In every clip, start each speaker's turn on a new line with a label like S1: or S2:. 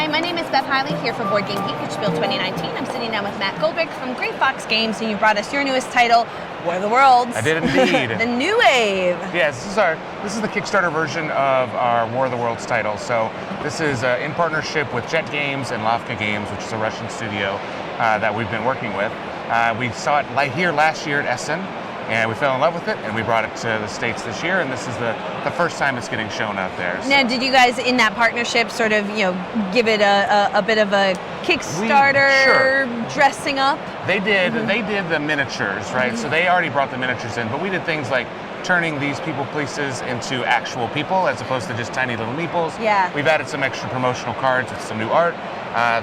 S1: Hi, my name is Beth Hiley here for BoardGameGeek at SPIEL 2019. I'm sitting down with Matt Goldrick from Great Fox Games, and you brought us your newest title, War of the Worlds.
S2: I did indeed.
S1: The new wave.
S2: Yes, this is the Kickstarter version of our War of the Worlds title. So this is in partnership with Jet Games and Lavka Games, which is a Russian studio that we've been working with. We saw it here last year at Essen, and we fell in love with it, and we brought it to the States this year, and this is the first time it's getting shown out there. So.
S1: Now, did you guys in that partnership sort of, give it a bit of a Kickstarter dressing up?
S2: They did. They did the miniatures, right? So they already brought the miniatures in, but we did things like turning these people places into actual people as opposed to just tiny little meeples.
S1: Yeah.
S2: We've added some extra promotional cards with some new art.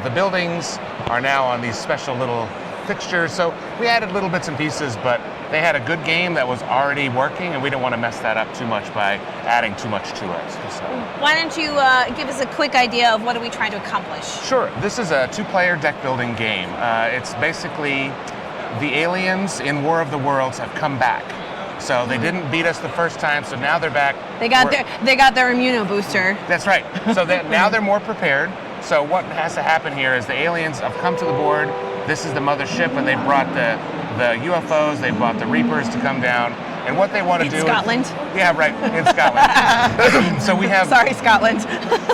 S2: The buildings are now on these special little fixtures, so we added little bits and pieces, but they had a good game that was already working, and we didn't want to mess that up too much by adding too much to it. So.
S1: Why don't you give us a quick idea of what are we trying to accomplish?
S2: Sure. This is a two-player deck-building game. It's basically the aliens in War of the Worlds have come back. So they didn't beat us the first time, so now they're back.
S1: They got their immuno booster.
S2: That's right. So now they're more prepared. So what has to happen here is the aliens have come to the board. This is the mothership, and they brought the UFOs, they brought the Reapers to come down. And what they want to do
S1: Scotland?
S2: Yeah, right, in Scotland. So we have...
S1: Sorry, Scotland.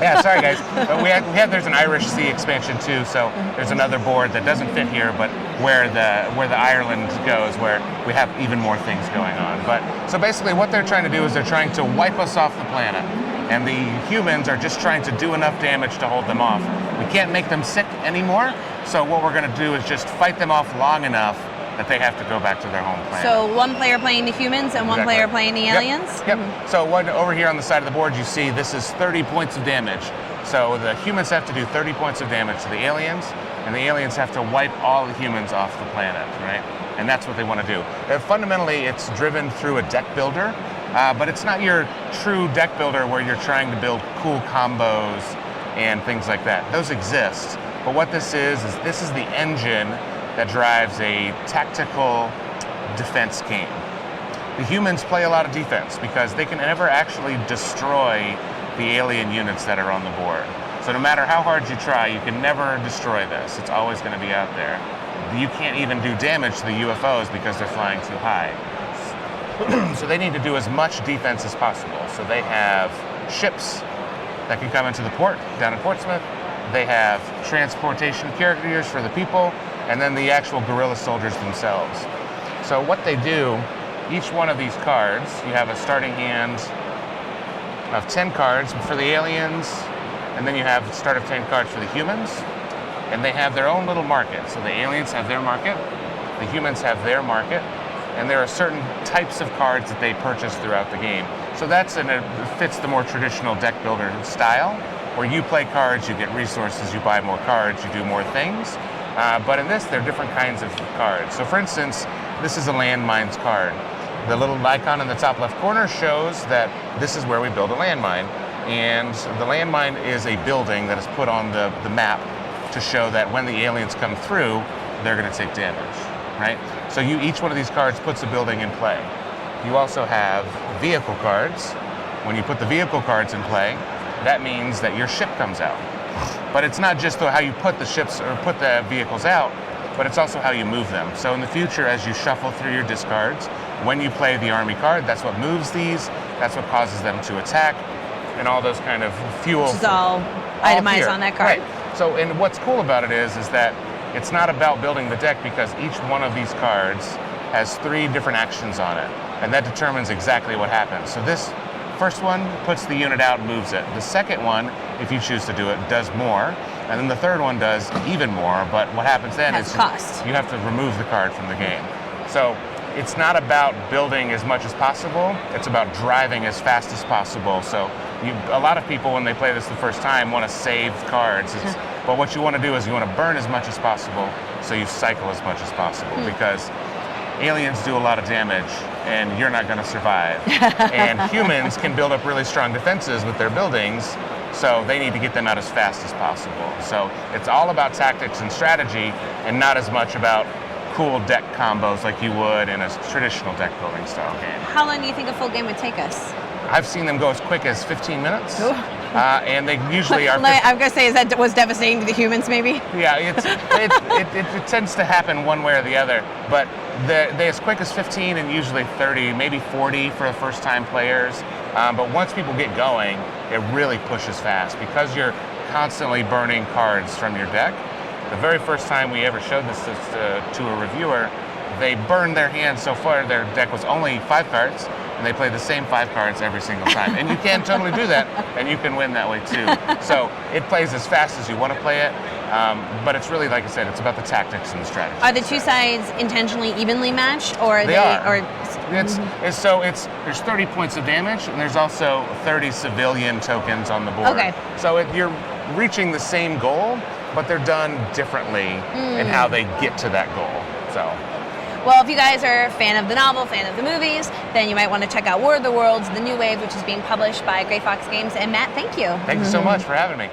S2: Yeah, sorry guys. But there's an Irish Sea expansion too, so there's another board that doesn't fit here, but where the Ireland goes, where we have even more things going on. But so basically what they're trying to do is they're trying to wipe us off the planet. And the humans are just trying to do enough damage to hold them off. We can't make them sick anymore, so what we're going to do is just fight them off long enough that they have to go back to their home planet.
S1: So one player playing the humans and one player playing the aliens?
S2: Yep. So over here on the side of the board you see this is 30 points of damage. So the humans have to do 30 points of damage to the aliens, and the aliens have to wipe all the humans off the planet, right? And that's what they want to do. Fundamentally, it's driven through a deck builder, but it's not your true deck builder where you're trying to build cool combos and things like that. Those exist, but what this is this is the engine that drives a tactical defense game. The humans play a lot of defense because they can never actually destroy the alien units that are on the board. So no matter how hard you try, you can never destroy this. It's always going to be out there. You can't even do damage to the UFOs because they're flying too high. So they need to do as much defense as possible. So they have ships that can come into the port down in Portsmouth. They have transportation carriers for the people, and then the actual guerrilla soldiers themselves. So what they do, each one of these cards, you have a starting hand of 10 cards for the aliens, and then you have a start of 10 cards for the humans, and they have their own little market. So the aliens have their market, the humans have their market, and there are certain types of cards that they purchase throughout the game. So it fits the more traditional deck builder style, where you play cards, you get resources, you buy more cards, you do more things. But in this, there are different kinds of cards. So for instance, this is a landmines card. The little icon in the top left corner shows that this is where we build a landmine. And the landmine is a building that is put on the map to show that when the aliens come through, they're going to take damage, right? So each one of these cards puts a building in play. You also have vehicle cards. When you put the vehicle cards in play, that means that your ship comes out. But it's not just how you put the ships or put the vehicles out, but it's also how you move them. So in the future, as you shuffle through your discards, when you play the army card, that's what moves these, that's what causes them to attack, and all those kind of fuel.
S1: Which is all itemized on that card.
S2: Right. So, and what's cool about it is that it's not about building the deck because each one of these cards has 3 different actions on it, and that determines exactly what happens. So this first one puts the unit out and moves it. The second one, if you choose to do it, does more. And then the third one does even more, but what happens then is you have to remove the card from the game. So it's not about building as much as possible, it's about driving as fast as possible. So a lot of people, when they play this the first time, want to save cards. But what you want to do is you want to burn as much as possible, so you cycle as much as possible, because aliens do a lot of damage, and you're not going to survive. And humans can build up really strong defenses with their buildings, so they need to get them out as fast as possible. So it's all about tactics and strategy, and not as much about cool deck combos like you would in a traditional deck building style game.
S1: How long do you think a full game would take us?
S2: I've seen them go as quick as 15 minutes.
S1: Ooh.
S2: And they usually are.
S1: I'm gonna say, that was devastating to the humans, maybe.
S2: Yeah, it tends to happen one way or the other, but they as quick as 15 and usually 30, maybe 40 for the first-time players. But once people get going, it really pushes fast because you're constantly burning cards from your deck. The very first time we ever showed this to a reviewer, they burned their hand so far their deck was only 5 cards. And they play the same 5 cards every single time. And you can totally do that, and you can win that way too. So it plays as fast as you want to play it, but it's really, like I said, it's about the tactics and the strategy.
S1: Are the two sides intentionally evenly matched, or
S2: they are?
S1: Or
S2: There's 30 points of damage, and there's also 30 civilian tokens on the board.
S1: Okay.
S2: So you're reaching the same goal, but they're done differently in how they get to that goal. So.
S1: Well, if you guys are a fan of the novel, fan of the movies, then you might want to check out War of the Worlds, The New Wave, which is being published by Gray Fox Games. And Matt, thank you.
S2: Thank you so much for having me.